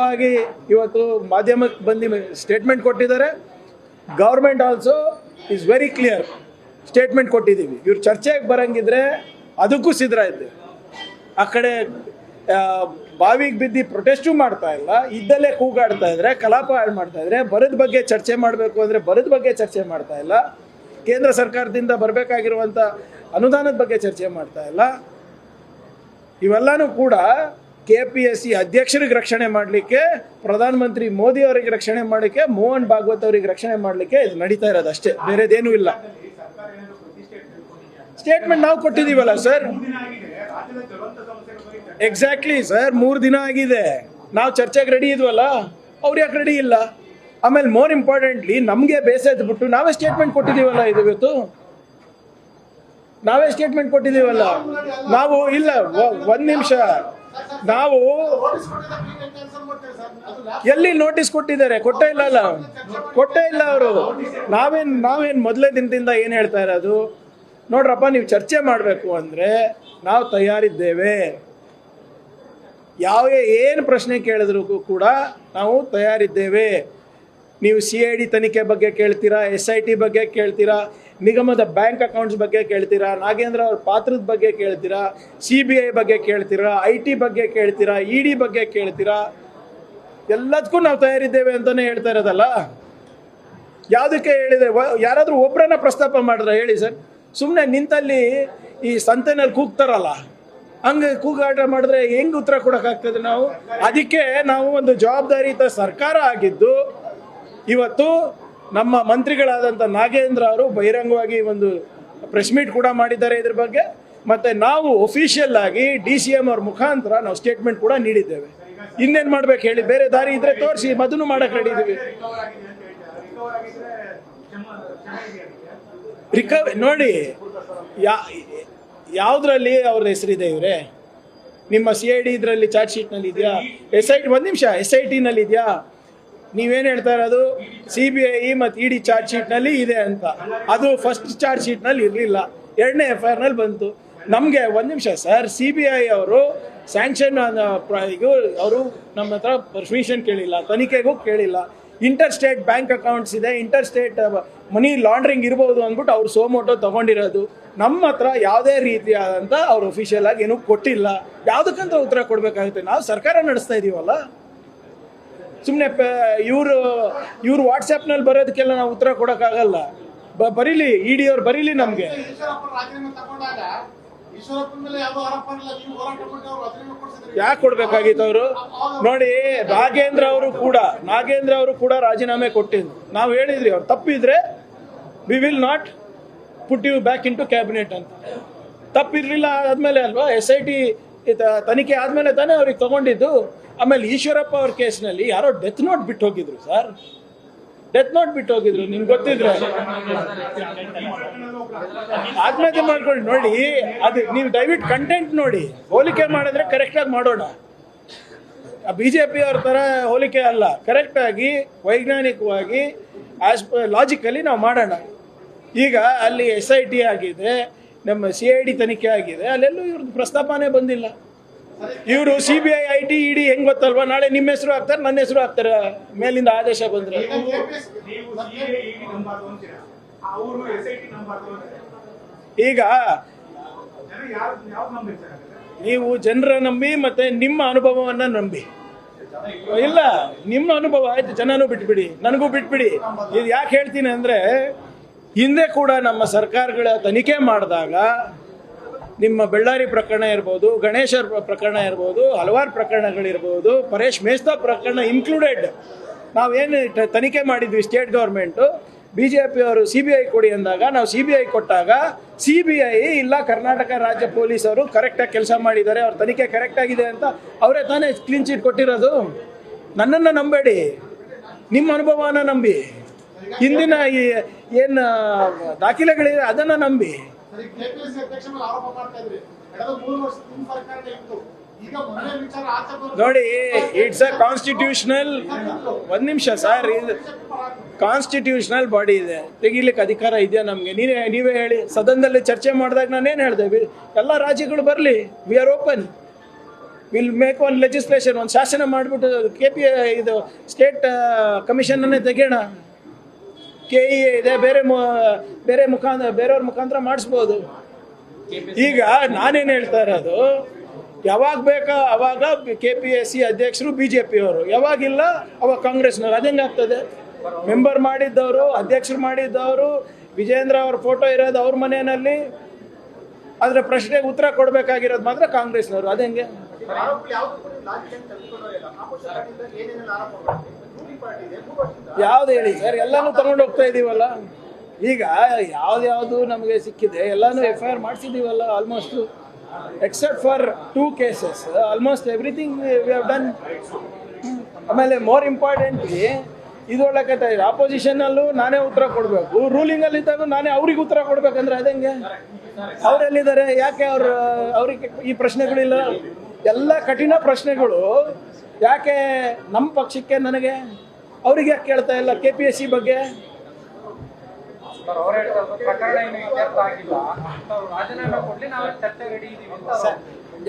ಹಾಗೆ ಇವತ್ತು ಮಾಧ್ಯಮಕ್ಕೆ ಬಂದು ಸ್ಟೇಟ್ಮೆಂಟ್ ಕೊಟ್ಟಿದ್ದಾರೆ. Government also is very clear, statement ಕೊಟ್ಟಿದ್ದೀವಿ. ಇವ್ರು ಚರ್ಚೆಗೆ ಬರಂಗಿದ್ರೆ ಅದಕ್ಕೂ ಸಿದ್ಧರಾಯ್ತು. ಆ ಕಡೆ ಬಾವಿಗೆ ಬಿದ್ದು ಪ್ರೊಟೆಸ್ಟು ಮಾಡ್ತಾ ಇಲ್ಲ, ಇದ್ದಲ್ಲೇ ಕೂಗಾಡ್ತಾ ಇದ್ರೆ, ಕಲಾಪ ಹಾಳು ಮಾಡ್ತಾ ಇದ್ರೆ, ಬರದ ಬಗ್ಗೆ ಚರ್ಚೆ ಮಾಡಬೇಕು ಅಂದರೆ ಬರದ ಬಗ್ಗೆ ಚರ್ಚೆ ಮಾಡ್ತಾ ಇಲ್ಲ, ಕೇಂದ್ರ ಸರ್ಕಾರದಿಂದ ಬರಬೇಕಾಗಿರುವಂಥ ಅನುದಾನದ ಬಗ್ಗೆ ಚರ್ಚೆ ಮಾಡ್ತಾ ಇಲ್ಲ. ಇವೆಲ್ಲನೂ ಕೂಡ KPSC ಅಧ್ಯಕ್ಷರಿಗೆ ರಕ್ಷಣೆ ಮಾಡಲಿಕ್ಕೆ, ಪ್ರಧಾನಮಂತ್ರಿ ಮೋದಿ ಅವರಿಗೆ ರಕ್ಷಣೆ ಮಾಡಲಿಕ್ಕೆ, ಮೋಹನ್ ಭಾಗವತ್ ಅವರಿಗೆ ರಕ್ಷಣೆ ಮಾಡಲಿಕ್ಕೆ ಇದು ನಡೀತಾ ಇರೋದು ಅಷ್ಟೇ, ಬೇರೆದೇನೂ ಇಲ್ಲ. ಸ್ಟೇಟ್ಮೆಂಟ್ ನಾವು ಕೊಟ್ಟಿದ್ದೀವಲ್ಲ ಸರ್. ಎಕ್ಸಾಕ್ಟ್ಲಿ ಸರ್, 3 ದಿನ ಆಗಿದೆ. ನಾವು ಚರ್ಚೆಗೆ ರೆಡಿ ಇದ್ವಲ್ಲ, ಅವ್ರು ಯಾಕೆ ರೆಡಿ ಇಲ್ಲ? ಆಮೇಲೆ ಮೋರ್ ಇಂಪಾರ್ಟೆಂಟ್ಲಿ ನಮಗೆ ಬೇಸೆದ್ಬಿಟ್ಟು ನಾವೇ ಸ್ಟೇಟ್ಮೆಂಟ್ ಕೊಟ್ಟಿದ್ದೀವಲ್ಲ. ಇದು ಇವತ್ತು ನಾವೇ ಸ್ಟೇಟ್ಮೆಂಟ್ ಕೊಟ್ಟಿದ್ದೀವಲ್ಲ. ನಾವು ಇಲ್ಲ, ಒಂದು ನಿಮಿಷ, ನಾವು ಎಲ್ಲಿ ನೋಟಿಸ್ ಕೊಟ್ಟಿದ್ದಾರೆ? ಕೊಟ್ಟೇ ಇಲ್ಲ ಅಲ್ಲ, ಕೊಟ್ಟೇ ಇಲ್ಲ ಅವರು. ನಾವೇನು ಮೊದಲೇ ದಿನದಿಂದ ಏನು ಹೇಳ್ತಾ ಇರೋದು, ನೋಡ್ರಪ್ಪ, ನೀವು ಚರ್ಚೆ ಮಾಡಬೇಕು ಅಂದರೆ ನಾವು ತಯಾರಿದ್ದೇವೆ. ಏನು ಪ್ರಶ್ನೆ ಕೇಳಿದ್ರು ಕೂಡ ನಾವು ತಯಾರಿದ್ದೇವೆ. ನೀವು CID ತನಿಖೆ ಬಗ್ಗೆ ಕೇಳ್ತೀರಾ, SIT ಬಗ್ಗೆ ಕೇಳ್ತೀರಾ, ನಿಗಮದ ಬ್ಯಾಂಕ್ ಅಕೌಂಟ್ಸ್ ಬಗ್ಗೆ ಕೇಳ್ತೀರಾ, ನಾಗೇಂದ್ರ ಅವ್ರ ಪಾತ್ರದ ಬಗ್ಗೆ ಕೇಳ್ತೀರಾ, CBI ಬಗ್ಗೆ ಕೇಳ್ತೀರಾ, IT ಬಗ್ಗೆ ಕೇಳ್ತೀರಾ, ED ಬಗ್ಗೆ ಕೇಳ್ತೀರಾ, ಎಲ್ಲದಕ್ಕೂ ನಾವು ತಯಾರಿದ್ದೇವೆ ಅಂತಲೇ ಹೇಳ್ತಾ ಇರೋದಲ್ಲ. ಯಾವುದಕ್ಕೆ ಹೇಳಿದೆ? ಯಾರಾದರೂ ಒಬ್ಬರನ್ನ ಪ್ರಸ್ತಾಪ ಮಾಡಿದ್ರೆ ಹೇಳಿ ಸರ್. ಸುಮ್ಮನೆ ನಿಂತಲ್ಲಿ ಈ ಸಂತೆನಲ್ಲಿ ಕೂಗ್ತಾರಲ್ಲ, ಹಂಗೆ ಕೂಗಾಟ ಮಾಡಿದ್ರೆ ಹೆಂಗೆ ಉತ್ತರ ಕೊಡೋಕ್ಕಾಗ್ತದೆ ನಾವು? ಅದಕ್ಕೆ ನಾವು ಒಂದು ಜವಾಬ್ದಾರಿಯುತ ಸರ್ಕಾರ ಆಗಿದ್ದು ಇವತ್ತು ನಮ್ಮ ಮಂತ್ರಿಗಳಾದಂಥ ನಾಗೇಂದ್ರ ಅವರು ಬಹಿರಂಗವಾಗಿ ಒಂದು ಪ್ರೆಸ್ ಮೀಟ್ ಕೂಡ ಮಾಡಿದ್ದಾರೆ ಇದ್ರ ಬಗ್ಗೆ. ಮತ್ತು ನಾವು ಒಫಿಷಿಯಲ್ ಆಗಿ DCM ಅವ್ರ ಮುಖಾಂತರ ನಾವು ಸ್ಟೇಟ್ಮೆಂಟ್ ಕೂಡ ನೀಡಿದ್ದೇವೆ. ಇನ್ನೇನು ಮಾಡ್ಬೇಕು ಹೇಳಿ? ಬೇರೆ ದಾರಿ ಇದ್ರೆ ತೋರಿಸಿ, ಮದನ್ನು ಮಾಡಕ್ಕೆ ರೆಡಿ ಇದ್ದೀವಿ. ನೋಡಿ, ಯಾವುದ್ರಲ್ಲಿ ಅವ್ರ ಹೆಸರಿದೆ ಇವರೇ? ನಿಮ್ಮ CID ಇದರಲ್ಲಿ ಚಾರ್ಜ್ ಶೀಟ್ನಲ್ಲಿ ಇದೆಯಾ? SIT, ಒಂದು ನಿಮಿಷ, SITನಲ್ಲಿ ಇದೆಯಾ? ನೀವೇನು ಹೇಳ್ತಾ ಇರೋದು CBI ಮತ್ತು ED ಚಾರ್ಜ್ ಶೀಟ್ನಲ್ಲಿ ಇದೆ ಅಂತ. ಅದು ಫಸ್ಟ್ ಚಾರ್ಜ್ ಶೀಟ್ನಲ್ಲಿ ಇರಲಿಲ್ಲ, 2ನೇ FIRನಲ್ಲಿ ಬಂತು. ನಮಗೆ ಒಂದು ನಿಮಿಷ ಸರ್, CBI ಅವರು ಸ್ಯಾಂಕ್ಷನ್ ಅವರು ನಮ್ಮ ಹತ್ರ ಪರ್ಮಿಷನ್ ಕೇಳಿಲ್ಲ, ತನಿಖೆಗೂ ಕೇಳಿಲ್ಲ. ಇಂಟರ್ ಸ್ಟೇಟ್ ಬ್ಯಾಂಕ್ ಅಕೌಂಟ್ಸ್ ಇದೆ, ಇಂಟರ್ ಸ್ಟೇಟ್ ಮನಿ ಲಾಂಡ್ರಿಂಗ್ ಇರ್ಬೋದು ಅಂದ್ಬಿಟ್ಟು ಅವ್ರು ಸೋಮೋಟೋ ತೊಗೊಂಡಿರೋದು. ನಮ್ಮ ಹತ್ರ ಯಾವುದೇ ರೀತಿಯಾದಂಥ ಅವ್ರು ಅಫಿಷಿಯಲ್ ಆಗಿ ಏನೂ ಕೊಟ್ಟಿಲ್ಲ. ಯಾವುದಕ್ಕಂತ ಉತ್ತರ ಕೊಡಬೇಕಾಗುತ್ತೆ? ನಾವು ಸರ್ಕಾರ ನಡೆಸ್ತಾ ಇದ್ದೀವಲ್ಲ. ಸುಮ್ಮನೆ ಇವರು ವಾಟ್ಸಪ್ನಲ್ಲಿ ಬರೋದಕ್ಕೆಲ್ಲ ನಾವು ಉತ್ತರ ಕೊಡೋಕ್ಕಾಗಲ್ಲ. ಬರೀಲಿ, ED ಅವ್ರು ಬರೀಲಿ ನಮಗೆ. ಯಾಕೆ ಕೊಡ್ಬೇಕಾಗಿತ್ತು ಅವರು? ನೋಡಿ, ನಾಗೇಂದ್ರ ಅವರು ಕೂಡ ರಾಜೀನಾಮೆ ಕೊಟ್ಟಿದ್ರು. ನಾವು ಹೇಳಿದ್ರಿ, ಅವ್ರು ತಪ್ಪಿದ್ರೆ we will not put you back into cabinet ಅಂತ. ತಪ್ಪಿರಲಿಲ್ಲ ಆದಮೇಲೆ ಅಲ್ವಾ SIT ತನಿಖೆ ಆದಮೇಲೆ ತಾನೇ ಅವ್ರಿಗೆ ತಗೊಂಡಿದ್ದು. ಆಮೇಲೆ ಈಶ್ವರಪ್ಪ ಅವ್ರ ಕೇಸ್ನಲ್ಲಿ ಯಾರೋ ಡೆತ್ ನೋಟ್ ಬಿಟ್ಟು ಹೋಗಿದ್ರು ಸರ್, ಡೆತ್ ನೋಟ್ ಬಿಟ್ಟು ಹೋಗಿದ್ರು. ನಿಮ್ಗೆ ಗೊತ್ತಿದ್ರೆ ಆತ್ಮಹತ್ಯೆ ಮಾಡ್ಕೊಂಡು ನೋಡಿ. ಅದು ನೀವು ದಯವಿಟ್ಟು ಕಂಟೆಂಟ್ ನೋಡಿ, ಹೋಲಿಕೆ ಮಾಡಿದ್ರೆ ಕರೆಕ್ಟಾಗಿ ಮಾಡೋಣ. BJP ಅವ್ರ ಥರ ಹೋಲಿಕೆ ಅಲ್ಲ, ಕರೆಕ್ಟಾಗಿ ವೈಜ್ಞಾನಿಕವಾಗಿ ಲಾಜಿಕಲಿ ನಾವು ಮಾಡೋಣ. ಈಗ ಅಲ್ಲಿ SIT ಆಗಿದೆ, ನಮ್ಮ CID ತನಿಖೆ ಆಗಿದೆ, ಅಲ್ಲೆಲ್ಲೂ ಇವ್ರದ್ದು ಪ್ರಸ್ತಾಪನೇ ಬಂದಿಲ್ಲ. ಇವರು CBI IT ED ಹೆಂಗೆ ಗೊತ್ತಲ್ವಾ? ನಾಳೆ ನಿಮ್ಮ ಹೆಸರು ಹಾಕ್ತಾರೆ, ನನ್ನ ಹೆಸರು ಹಾಕ್ತಾರೆ, ಮೇಲಿಂದ ಆದೇಶ ಬಂದರೆ. ಈಗ ನೀವು ಜನರ ನಂಬಿ ಮತ್ತೆ ನಿಮ್ಮ ಅನುಭವವನ್ನು ನಂಬಿ. ಇಲ್ಲ, ನಿಮ್ಮ ಅನುಭವ ಆಯ್ತು, ಜನನೂ ಬಿಟ್ಬಿಡಿ, ನನಗೂ ಬಿಟ್ಬಿಡಿ. ಇದು ಯಾಕೆ ಹೇಳ್ತೀನಿ ಅಂದರೆ, ಹಿಂದೆ ಕೂಡ ನಮ್ಮ ಸರ್ಕಾರಗಳ ತನಿಖೆ ಮಾಡಿದಾಗ ನಿಮ್ಮ ಬೆಳ್ಳಾರಿ ಪ್ರಕರಣ ಇರ್ಬೋದು, ಗಣೇಶರ್ ಪ್ರಕರಣ ಇರ್ಬೋದು, ಹಲವಾರು ಪ್ರಕರಣಗಳಿರ್ಬೋದು, ಪರೇಶ್ ಮೇಸ್ತಾ ಪ್ರಕರಣ ಇನ್ಕ್ಲೂಡೆಡ್, ನಾವೇನು ತನಿಖೆ ಮಾಡಿದ್ವಿ ಸ್ಟೇಟ್ ಗೌರ್ಮೆಂಟು. BJP ಅವರು CBI ಕೊಡಿ ಅಂದಾಗ ನಾವು CBI ಕೊಟ್ಟಾಗ CBI ಇಲ್ಲ, ಕರ್ನಾಟಕ ರಾಜ್ಯ ಪೊಲೀಸ್ ಅವರು ಕರೆಕ್ಟಾಗಿ ಕೆಲಸ ಮಾಡಿದ್ದಾರೆ, ಅವ್ರ ತನಿಖೆ ಕರೆಕ್ಟಾಗಿದೆ ಅಂತ ಅವರೇ ತಾನೇ ಕ್ಲೀನ್ ಚೀಟ್ ಕೊಟ್ಟಿರೋದು. ನನ್ನನ್ನು ನಂಬೇಡಿ, ನಿಮ್ಮ ಅನುಭವನ ನಂಬಿ, ಹಿಂದಿನ ಏನು ದಾಖಲೆಗಳಿದೆ ಅದನ್ನು ನಂಬಿ. ನೋಡಿ, ಇಟ್ಸ್ ಅ ಕಾನ್ಸ್ಟಿಟ್ಯೂಷನಲ್, ಒಂದು ನಿಮಿಷ ಸರ್, ಇದು ಕಾನ್ಸ್ಟಿಟ್ಯೂಷನಲ್ ಬಾಡಿ ಇದೆ, ತೆಗಿಲಿಕ್ಕೆ ಅಧಿಕಾರ ಇದೆಯಾ ನಮಗೆ? ನೀವೇ ಹೇಳಿ. ಸದನದಲ್ಲಿ ಚರ್ಚೆ ಮಾಡಿದಾಗ ನಾನೇನು ಹೇಳಿದೆ? ಎಲ್ಲ ರಾಜ್ಯಗಳು ಬರಲಿ, we are open. Will make one legislation, ಒಂದು ಶಾಸನ ಮಾಡಿಬಿಟ್ಟು ಇದು ಸ್ಟೇಟ್ ಕಮಿಷನನ್ನೇ ತೆಗೆಯೋಣ. ಕೆ ಇ ಇದೆ, ಬೇರೆಯವ್ರ ಮುಖಾಂತರ ಮಾಡಿಸ್ಬೋದು. ಈಗ ನಾನೇನು ಹೇಳ್ತಾ ಇರೋದು, ಯಾವಾಗ ಬೇಕಾ ಅವಾಗ KPSC ಅಧ್ಯಕ್ಷರು BJP ಅವರು, ಯಾವಾಗಿಲ್ಲ ಅವಾಗ ಕಾಂಗ್ರೆಸ್ನವರು. ಅದೇಂಗೆ ಆಗ್ತದೆ? ಮೆಂಬರ್ ಮಾಡಿದ್ದವರು, ಅಧ್ಯಕ್ಷರು ಮಾಡಿದ್ದವರು, ವಿಜೇಂದ್ರ ಅವ್ರ ಫೋಟೋ ಇರೋದು ಅವ್ರ ಮನೆಯಲ್ಲಿ, ಅದರ ಪ್ರಶ್ನೆಗೆ ಉತ್ತರ ಕೊಡಬೇಕಾಗಿರೋದು ಮಾತ್ರ ಕಾಂಗ್ರೆಸ್ನವರು. ಅದೇಂಗೆ? ಯಾವ್ದು ಹೇಳಿ ಸರ್? ಎಲ್ಲಾನು ತಗೊಂಡು ಹೋಗ್ತಾ ಇದೀವಲ್ಲ. ಈಗ ಯಾವ್ದು ನಮಗೆ ಸಿಕ್ಕಿದೆ ಎಲ್ಲಾನು FIR ಮಾಡಿಸಿದೀವಲ್ಲ almost, except for 2 cases. Almost everything we have done. ಆಮೇಲೆ ಮೋರ್ ಇಂಪಾರ್ಟೆಂಟ್ಲಿ ಇದೊಳಗೆ ಆಪೋಸಿಷನ್ನಲ್ಲೂ ನಾನೇ ಉತ್ತರ ಕೊಡಬೇಕು, ರೂಲಿಂಗಲ್ಲಿ ಇದ್ದಾಗ ನಾನೇ ಅವ್ರಿಗೆ ಉತ್ತರ ಕೊಡ್ಬೇಕಂದ್ರೆ ಅದಂಗೆ? ಅವರೆಲ್ಲಿದ್ದಾರೆ? ಯಾಕೆ ಅವ್ರಿಗೆ ಈ ಪ್ರಶ್ನೆಗಳಿಲ್ಲ? ಎಲ್ಲ ಕಠಿಣ ಪ್ರಶ್ನೆಗಳು ಯಾಕೆ ನಮ್ಮ ಪಕ್ಷಕ್ಕೆ, ನನಗೆ, ಅವ್ರಿಗೆ ಯಾಕೆ ಕೇಳ್ತಾ ಇಲ್ಲ KPSC ಬಗ್ಗೆ?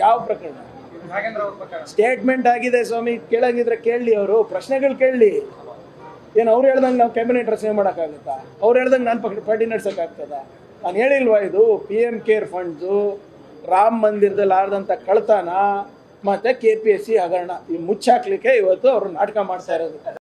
ಯಾವ ಪ್ರಕರಣ? ಸ್ಟೇಟ್ಮೆಂಟ್ ಆಗಿದೆ ಸ್ವಾಮಿ, ಕೇಳಂಗಿದ್ರೆ ಕೇಳಲಿ, ಅವರು ಪ್ರಶ್ನೆಗಳು ಕೇಳಲಿ. ಏನು ಅವ್ರು ಹೇಳ್ದಂಗೆ ನಾವು ಕ್ಯಾಬಿನೆಟ್ ರಚನೆ ಮಾಡೋಕ್ಕಾಗುತ್ತಾ? ಅವ್ರು ಹೇಳ್ದಂಗೆ ನಾನು ಪಾರ್ಟಿ ನಡ್ಸೋಕ್ಕಾಗ್ತದ? ನಾನು ಹೇಳಿಲ್ವಾ ಇದು PM ಕೇರ್ ಫಂಡ್ಸು, ರಾಮ ಮಂದಿರದಲ್ಲಿ ಆದಂಥ ಕಳ್ತನ ಮತ್ತು KPSC ಹಗರಣ, ಈ ಮುಚ್ಚಾಕ್ಲಿಕ್ಕೆ ಇವತ್ತು ಅವರು ನಾಟಕ ಮಾಡ್ತಾ ಇರೋದು.